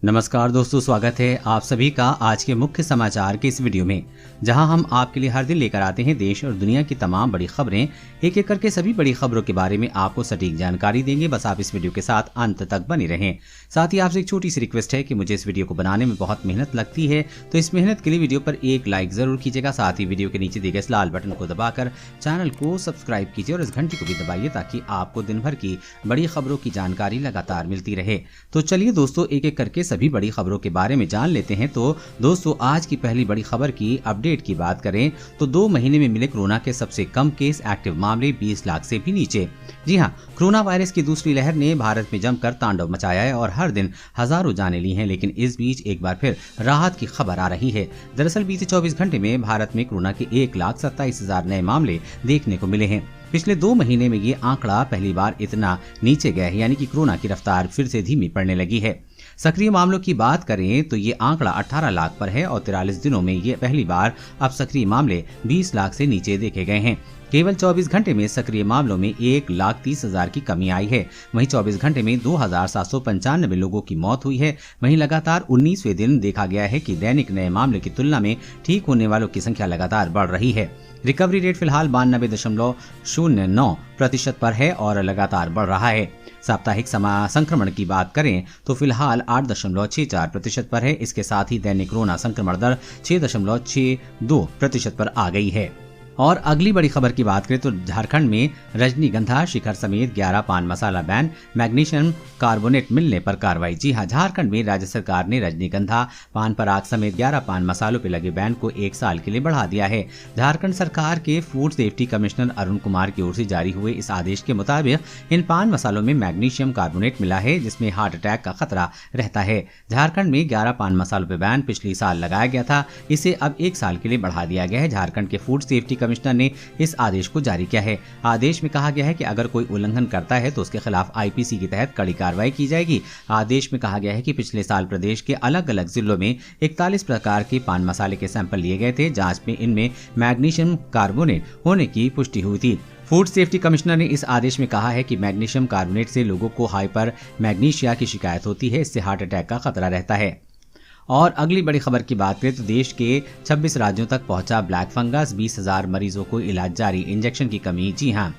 नमस्कार दोस्तों, स्वागत है आप सभी का आज के मुख्य समाचार के इस वीडियो में, जहां हम आपके लिए हर दिन लेकर आते हैं देश और दुनिया की तमाम बड़ी खबरें। एक एक करके सभी बड़ी खबरों के बारे में आपको सटीक जानकारी देंगे। बस आप इस वीडियो के साथ अंत तक बने रहें। साथ ही आपसे एक छोटी सी रिक्वेस्ट है कि मुझे इस वीडियो को बनाने में बहुत मेहनत लगती है, तो इस मेहनत के लिए वीडियो पर एक लाइक जरूर कीजिएगा। साथ ही वीडियो के नीचे दिए गए इस लाल बटन को दबाकर चैनल को सब्सक्राइब कीजिए और इस घंटी को भी दबाइए ताकि आपको दिन भर की बड़ी खबरों की जानकारी लगातार मिलती रहे। तो चलिए दोस्तों, एक एक करके सभी बड़ी खबरों के बारे में जान लेते हैं। तो दोस्तों, आज की पहली बड़ी खबर की अपडेट की बात करें तो 2 महीने में मिले कोरोना के सबसे कम केस, एक्टिव मामले 20 लाख से भी नीचे। जी हां, कोरोना वायरस की दूसरी लहर ने भारत में जमकर तांडव मचाया है और हर दिन हजारों जानें ली हैं, लेकिन इस बीच एक बार फिर राहत की खबर आ रही है। दरअसल बीते 24 घंटे में भारत में कोरोना के 1,27,000 नए मामले देखने को मिले हैं। पिछले 2 महीने में ये आंकड़ा पहली बार इतना नीचे गया है, यानी कि कोरोना की रफ्तार फिर से धीमी पड़ने लगी है। सक्रिय मामलों की बात करें तो ये आंकड़ा 18 लाख पर है और 43 दिनों में ये पहली बार अब सक्रिय मामले 20 लाख से नीचे देखे गए हैं। केवल 24 घंटे में सक्रिय मामलों में 1,30,000 की कमी आई है। वहीं 24 घंटे में 2,795 लोगों की मौत हुई है। वहीं लगातार 19वें दिन देखा गया है कि दैनिक नए मामले की तुलना में ठीक होने वालों की संख्या लगातार बढ़ रही है। रिकवरी रेट फिलहाल 92.09% पर है और लगातार बढ़ रहा है। साप्ताहिक संक्रमण की बात करें तो फिलहाल 8.64% पर है। इसके साथ ही दैनिक कोरोना संक्रमण दर 6.62% पर आ गई है। और अगली बड़ी खबर की बात करें तो झारखंड में रजनीगंधा, शिखर समेत 11 पान मसाला बैन, मैग्नीशियम कार्बोनेट मिलने पर कार्रवाई। जी हां, झारखंड में राज्य सरकार ने रजनीगंधा, पान पराग समेत 11 पान मसालों पर लगे बैन को 1 साल के लिए बढ़ा दिया है। झारखंड सरकार के food safety commissioner Arun Kumar की ओर से जारी हुए इस आदेश के मुताबिक इन पान मसालों में मैग्नीशियम कार्बोनेट मिला है, जिसमें हार्ट अटैक का खतरा रहता है। झारखंड में 11 पान मसालों पर बैन पिछले साल लगाया गया था, इसे अब 1 साल के लिए बढ़ा दिया गया है। झारखंड के फूड सेफ्टी कमिश्नर ने इस आदेश को जारी किया है। आदेश में कहा गया है कि अगर कोई उल्लंघन करता है तो उसके खिलाफ आईपीसी के तहत कड़ी कार्रवाई की जाएगी। आदेश में कहा गया है कि पिछले साल प्रदेश के अलग अलग जिलों में 41 प्रकार के पान मसाले के सैंपल लिए गए थे। जांच में इनमें मैग्नीशियम कार्बोनेट होने की पुष्टि हुई थी। फूड सेफ्टी कमिश्नर ने इस आदेश में कहा है कि मैग्नीशियम कार्बोनेट से लोगों को हाइपर मैग्नीशिया की शिकायत होती है, इससे हार्ट अटैक का खतरा रहता है। और अगली बड़ी खबर की बात करें तो देश के 26 राज्यों तक पहुंचा ब्लैक फंगस, 20,000 मरीजों को इलाज जारी, इंजेक्शन की कमी। जी हां,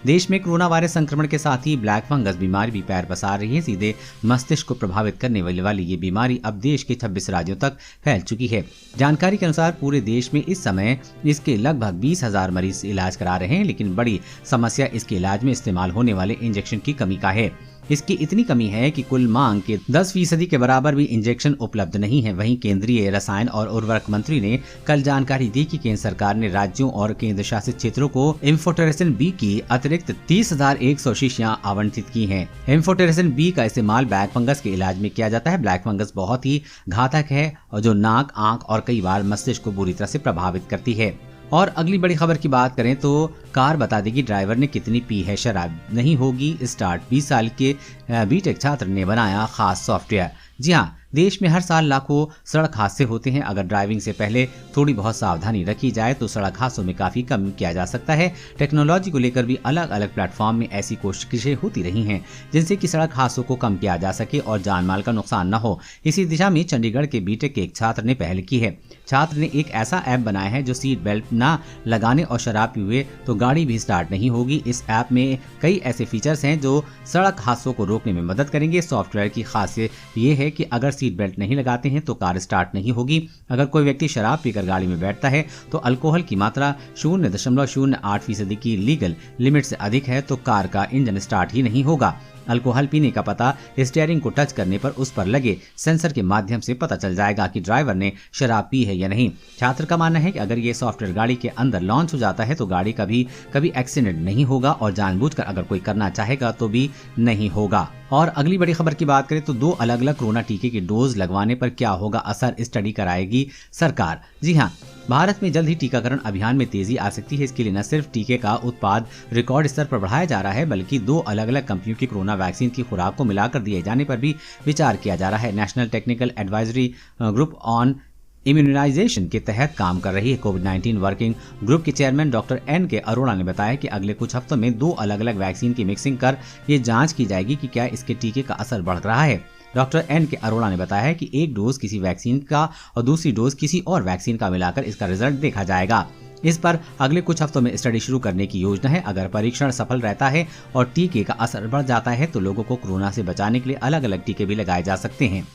देश में कोरोना वायरस संक्रमण के साथ ही ब्लैक फंगस बीमारी भी पैर पसार रही है। सीधे मस्तिष्क को प्रभावित करने वाली ये बीमारी अब देश के 26 राज्यों तक फैल चुकी है। जानकारी के अनुसार पूरे देश में इस समय इसके लगभग 20,000 मरीज इलाज करा रहे हैं, लेकिन बड़ी समस्या इसके इलाज में इस्तेमाल होने वाले इंजेक्शन की कमी का है। इसकी इतनी कमी है कि कुल मांग के 10% के बराबर भी इंजेक्शन उपलब्ध नहीं है। वहीं केंद्रीय रसायन और उर्वरक मंत्री ने कल जानकारी दी कि केंद्र सरकार ने राज्यों और केंद्र शासित क्षेत्रों को एम्फोटेरेसिन बी की अतिरिक्त 30,100 शीशियां आवंटित की हैं। एम्फोटेरेसिन बी का इस्तेमाल ब्लैक फंगस के इलाज में किया जाता है। ब्लैक फंगस बहुत ही घातक है और जो नाक, आंख और कई बार मस्तिष्क को बुरी तरह से प्रभावित करती है। और अगली बड़ी खबर की बात करें तो कार बता देगी ड्राइवर ने कितनी पी है शराब, नहीं होगी स्टार्ट। 20 साल के बीटेक छात्र ने बनाया खास सॉफ्टवेयर। जी हाँ, देश में हर साल लाखों सड़क हादसे होते हैं। अगर ड्राइविंग से पहले थोड़ी बहुत सावधानी रखी जाए तो सड़क हादसों में काफी कम किया जा सकता है। टेक्नोलॉजी को लेकर भी अलग अलग प्लेटफॉर्म में ऐसी कोशिशें होती रही हैं, जिनसे कि सड़क हादसों को कम किया जा सके और जान माल का नुकसान न हो। इसी दिशा में चंडीगढ़ के बीटेक के एक छात्र ने पहल की है। छात्र ने एक ऐसा ऐप बनाया है जो सीट बेल्ट ना लगाने और शराब पीए तो गाड़ी भी स्टार्ट नहीं होगी। इस ऐप में कई ऐसे फीचर्स हैं जो सड़क हादसों को रोकने में मदद करेंगे। सॉफ्टवेयर की खासियत ये है कि अगर सीट बेल्ट नहीं लगाते हैं तो कार स्टार्ट नहीं होगी। अगर कोई व्यक्ति शराब पीकर गाड़ी में बैठता है तो अल्कोहल की मात्रा 0.08% की लीगल लिमिट से अधिक है तो कार का इंजन स्टार्ट ही नहीं होगा। अल्कोहल पीने का पता स्टीयरिंग को टच करने पर उस पर लगे सेंसर के माध्यम से पता चल जाएगा कि ड्राइवर ने शराब पी है या नहीं। छात्र का मानना है कि अगर ये सॉफ्टवेयर गाड़ी के अंदर लॉन्च हो जाता है तो गाड़ी कभी एक्सीडेंट नहीं होगा और जानबूझकर अगर कोई करना चाहेगा तो भी नहीं होगा। और अगली बड़ी खबर की बात करें तो 2 अलग अलग कोरोना टीके की डोज लगवाने पर क्या होगा असर, स्टडी कराएगी सरकार। जी हाँ, भारत में जल्द ही टीकाकरण अभियान में तेजी आ सकती है। इसके लिए न सिर्फ टीके का उत्पाद रिकॉर्ड स्तर पर बढ़ाया जा रहा है, बल्कि 2 अलग अलग कंपनियों की कोरोना वैक्सीन की खुराक को मिलाकर दिए जाने पर भी विचार किया जा रहा है। National technical advisory group on immunization के तहत काम कर रही है। कोविड-19 वर्किंग ग्रुप के chairman doctor N K Arora ने बताया कि अगले कुछ हफ्तों में 2 अलग अलग वैक्सीन की मिक्सिंग कर ये जांच की जाएगी कि क्या इसके टीके का असर बढ़ रहा है। डॉक्टर एन के अरोड़ा ने बताया है कि एक डोज किसी वैक्सीन का और दूसरी डोज किसी और वैक्सीन का मिलाकर इसका रिजल्ट देखा जाएगा। इस पर अगले कुछ हफ्तों में स्टडी शुरू करने की योजना है। अगर परीक्षण सफल रहता है और टीके का असर बढ़ जाता है तो लोगों को कोरोना से बचाने के लिए अलग अलग टीके भी लगाए जा सकते हैं।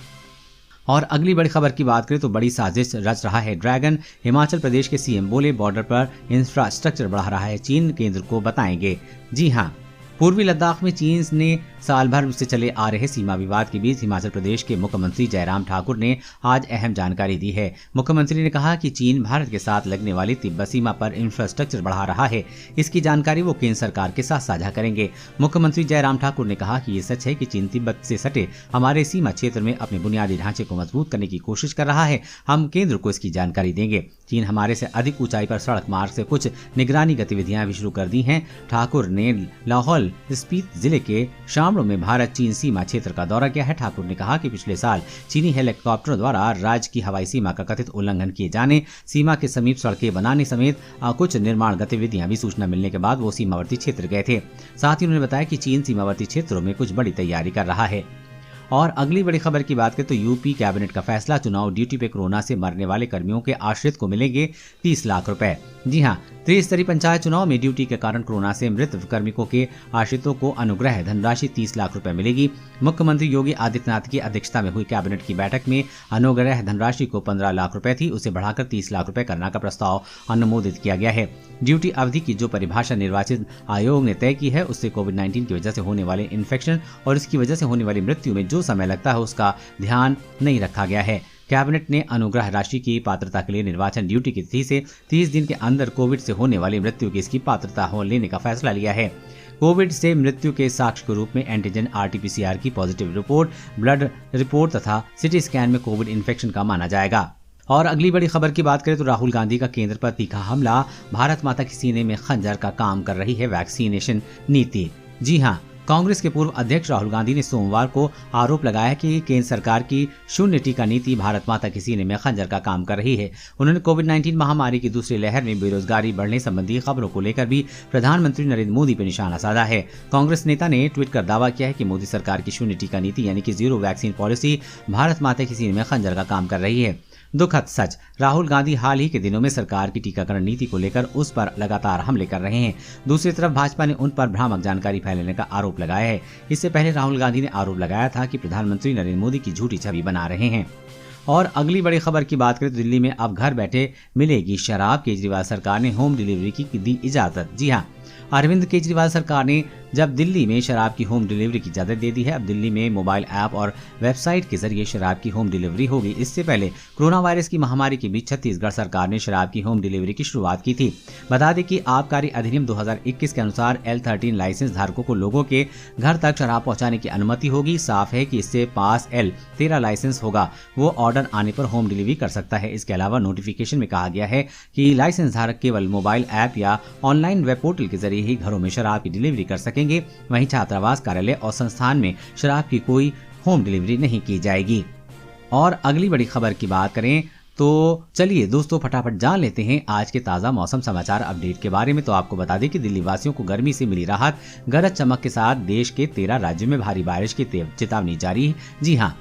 और अगली बड़ी खबर की बात करें तो बड़ी साजिश रच रहा है ड्रैगन। हिमाचल प्रदेश के सीएम बोले बॉर्डर पर इंफ्रास्ट्रक्चर बढ़ा रहा है चीन, केंद्र को बताएंगे। जी हाँ, पूर्वी लद्दाख में चीन ने साल भर से चले आ रहे सीमा विवाद के बीच हिमाचल प्रदेश के मुख्यमंत्री जयराम ठाकुर ने आज अहम जानकारी दी है। मुख्यमंत्री ने कहा कि चीन भारत के साथ लगने वाली तिब्बत सीमा पर इंफ्रास्ट्रक्चर बढ़ा रहा है। इसकी जानकारी वो केंद्र सरकार के साथ साझा करेंगे। मुख्यमंत्री जयराम ठाकुर ने कहा कि ये सच है कि चीन तिब्बत से सटे हमारे सीमा क्षेत्र में अपने बुनियादी ढांचे को मजबूत करने की कोशिश कर रहा है। हम केंद्र को इसकी जानकारी देंगे। चीन हमारे से अधिक ऊंचाई पर सड़क मार्ग से कुछ निगरानी गतिविधियां भी शुरू कर दी हैं। ठाकुर ने लाहौल स्पीति जिले के शामड़ो में भारत चीन सीमा क्षेत्र का दौरा किया है। ठाकुर ने कहा कि पिछले साल चीनी हेलीकॉप्टरों द्वारा राज्य की हवाई सीमा का कथित उल्लंघन किए जाने, सीमा के समीप सड़कें बनाने समेत कुछ निर्माण गतिविधियां भी सूचना मिलने के बाद वो सीमावर्ती क्षेत्र गए थे। साथ ही उन्होंने बताया कि चीन सीमावर्ती क्षेत्रों में कुछ बड़ी तैयारी कर रहा है। और अगली बड़ी खबर की बात करें तो यूपी कैबिनेट का फैसला, चुनाव ड्यूटी पे कोरोना से मरने वाले कर्मियों के आश्रित को मिलेंगे 30 लाख रुपए। जी हां, त्रिस्तरीय पंचायत चुनाव में ड्यूटी के कारण कोरोना से मृत कार्मिकों के आश्रितों को अनुग्रह धनराशि 30 लाख रुपए मिलेगी। मुख्यमंत्री योगी आदित्यनाथ की अध्यक्षता में हुई कैबिनेट की बैठक में अनुग्रह धनराशि को 15 लाख रुपए थी, उसे बढ़ाकर 30 लाख रुपए करने का प्रस्ताव अनुमोदित किया गया है। ड्यूटी अवधि की जो परिभाषा निर्वाचित आयोग ने तय की है उससे कोविड-19 की वजह से होने वाले इन्फेक्शन और इसकी वजह से होने वाली मृत्यु में जो समय लगता है उसका ध्यान नहीं रखा गया है। कैबिनेट ने अनुग्रह राशि की पात्रता के लिए निर्वाचन ड्यूटी की तिथि से 30 दिन के अंदर कोविड से होने वाली मृत्यु की इसकी पात्रता हो लेने का फैसला लिया है। कोविड से मृत्यु के साक्ष्य के रूप में एंटीजन RT-PCR की पॉजिटिव रिपोर्ट, ब्लड रिपोर्ट तथा सिटी स्कैन में कोविड इन्फेक्शन का माना जाएगा। और अगली बड़ी खबर की बात करें तो राहुल गांधी का केंद्र पर तीखा हमला, भारत माता के सीने में खंजर का काम कर रही है वैक्सीनेशन नीति। जी हां, कांग्रेस के पूर्व अध्यक्ष राहुल गांधी ने सोमवार को आरोप लगाया कि केंद्र सरकार की शून्य टीका नीति भारत माता के सीने में खंजर का काम कर रही है। उन्होंने कोविड-19 महामारी की दूसरी लहर में बेरोजगारी बढ़ने संबंधी खबरों को लेकर भी प्रधानमंत्री नरेंद्र मोदी पर निशाना साधा है। कांग्रेस नेता ने ट्वीट कर दावा किया है कि मोदी सरकार की शून्य टीका नीति यानी कि जीरो वैक्सीन पॉलिसी भारत माता के सीने में खंजर का काम कर रही है। दुखद सच, राहुल गांधी हाल ही के दिनों में सरकार की टीकाकरण नीति को लेकर उस पर लगातार हमले कर रहे हैं। दूसरी तरफ भाजपा ने उन पर भ्रामक जानकारी फैलाने का आरोप लगाया है। इससे पहले राहुल गांधी ने आरोप लगाया था कि प्रधानमंत्री नरेंद्र मोदी की झूठी छवि बना रहे हैं। और अगली बड़ी खबर की बात करें तो दिल्ली में अब घर बैठे मिलेगी शराब, केजरीवाल सरकार ने होम डिलीवरी की दी इजाजत। जी हाँ, अरविंद केजरीवाल सरकार ने जब दिल्ली में शराब की होम डिलीवरी की इजाजत दे दी है। अब दिल्ली में मोबाइल ऐप और वेबसाइट के जरिए शराब की होम डिलीवरी होगी। इससे पहले कोरोना वायरस की महामारी के बीच छत्तीसगढ़ सरकार ने शराब की होम डिलीवरी की शुरुआत की थी। बता दें कि आबकारी अधिनियम 2021 के अनुसार L13 लाइसेंस धारकों को लोगों के घर तक शराब पहुंचाने की अनुमति होगी। साफ है कि इससे पास L13 लाइसेंस होगा वो ऑर्डर आने पर होम डिलीवरी कर सकता है। इसके अलावा नोटिफिकेशन में कहा गया है कि लाइसेंस धारक केवल मोबाइल ऐप या ऑनलाइन वेब पोर्टल के जरिए ही घरों में शराब की डिलीवरी कर सकेंगे। वहीं छात्रावास, कार्यालय और संस्थान में शराब की कोई होम डिलीवरी नहीं की जाएगी। और अगली बड़ी खबर की बात करें तो चलिए दोस्तों फटाफट जान लेते हैं आज के ताज़ा मौसम समाचार अपडेट के बारे में। तो आपको बता दें कि दिल्ली वासियों को गर्मी से मिली राहत, गरज चमक के साथ देश के 13 राज्यों में भारी बारिश की चेतावनी जारी है। जी हाँ,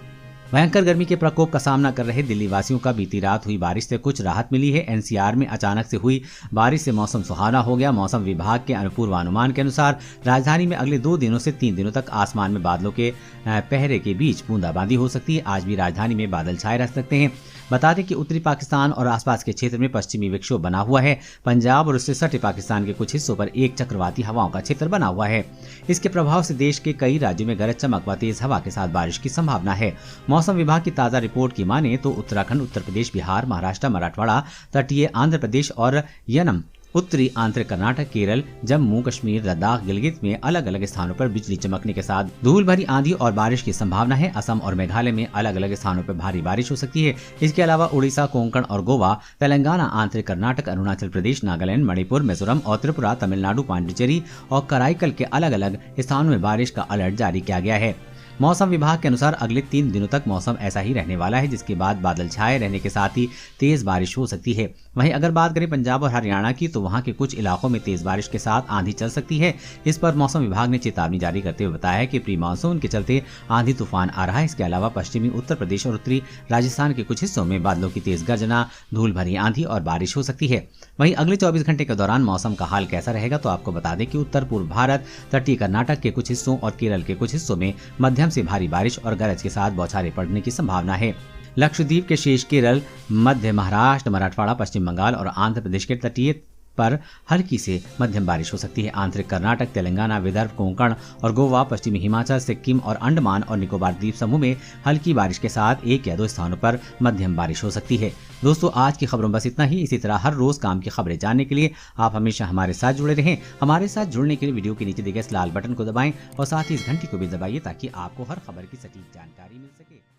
भयंकर गर्मी के प्रकोप का सामना कर रहे दिल्ली वासियों का बीती रात हुई बारिश से कुछ राहत मिली है। NCR में अचानक से हुई बारिश से मौसम सुहाना हो गया। मौसम विभाग के पूर्वानुमान के अनुसार राजधानी में अगले 2 दिनों से 3 दिनों तक आसमान में बादलों के पहरे के बीच बूंदाबांदी हो सकती है। आज भी राजधानी में बादल छाए रह सकते हैं। बता दें कि उत्तरी पाकिस्तान और आसपास के क्षेत्र में पश्चिमी विक्षोभ बना हुआ है। पंजाब और उससे सटे पाकिस्तान के कुछ हिस्सों पर एक चक्रवाती हवाओं का क्षेत्र बना हुआ है। इसके प्रभाव से देश के कई राज्यों में गरज चमक व तेज हवा के साथ बारिश की संभावना है। मौसम विभाग की ताजा रिपोर्ट की माने तो उत्तराखंड, उत्तर प्रदेश, बिहार, महाराष्ट्र, मराठवाड़ा, तटीय आंध्र प्रदेश और यनम, उत्तरी आंतरिक कर्नाटक, केरल, जम्मू कश्मीर, लद्दाख, गिलगित में अलग अलग स्थानों पर बिजली चमकने के साथ धूल भरी आंधी और बारिश की संभावना है। असम और मेघालय में अलग अलग स्थानों पर भारी बारिश हो सकती है। इसके अलावा उड़ीसा, कोंकण और गोवा, तेलंगाना, आंतरिक कर्नाटक, अरुणाचल प्रदेश, नागालैंड, मणिपुर, मिजोरम और त्रिपुरा, तमिलनाडु, पांडिचेरी और कराईकल के अलग अलग स्थानों में बारिश का अलर्ट जारी किया गया है। मौसम विभाग के अनुसार अगले 3 दिनों तक मौसम ऐसा ही रहने वाला है, जिसके बाद बादल छाए रहने के साथ ही तेज बारिश हो सकती है। वहीं अगर बात करें पंजाब और हरियाणा की, तो वहां के कुछ इलाकों में तेज बारिश के साथ आंधी चल सकती है। इस पर मौसम विभाग ने चेतावनी जारी करते हुए बताया कि प्री मानसून के चलते आंधी तूफान आ रहा है। इसके अलावा पश्चिमी उत्तर प्रदेश और उत्तरी राजस्थान के कुछ हिस्सों में बादलों की तेज गर्जना, धूल भरी आंधी और बारिश हो सकती है। वहीं अगले 24 घंटे के दौरान मौसम का हाल कैसा रहेगा, तो आपको बता दें कि उत्तर पूर्व भारत, तटीय कर्नाटक के कुछ हिस्सों और केरल के कुछ हिस्सों में मध्यम से भारी बारिश और गरज के साथ बौछारें पड़ने की संभावना है। लक्षद्वीप के शेष केरल, मध्य महाराष्ट्र, मराठवाड़ा, पश्चिम बंगाल और आंध्र प्रदेश के तटीय पर हल्की से मध्यम बारिश हो सकती है। आंतरिक कर्नाटक, तेलंगाना, विदर्भ, कोंकण और गोवा, पश्चिमी हिमाचल, सिक्किम और अंडमान और निकोबार द्वीप समूह में हल्की बारिश के साथ 1 या 2 स्थानों पर मध्यम बारिश हो सकती है। दोस्तों, आज की खबरों बस इतना ही। इसी तरह हर रोज काम की खबरें जानने के लिए आप हमेशा हमारे साथ जुड़े रहें। हमारे साथ जुड़ने के लिए वीडियो के नीचे दिखे इस लाल बटन को दबाएं और साथ ही इस घंटी को भी दबाइए, ताकि आपको हर खबर की सटीक जानकारी मिल सके।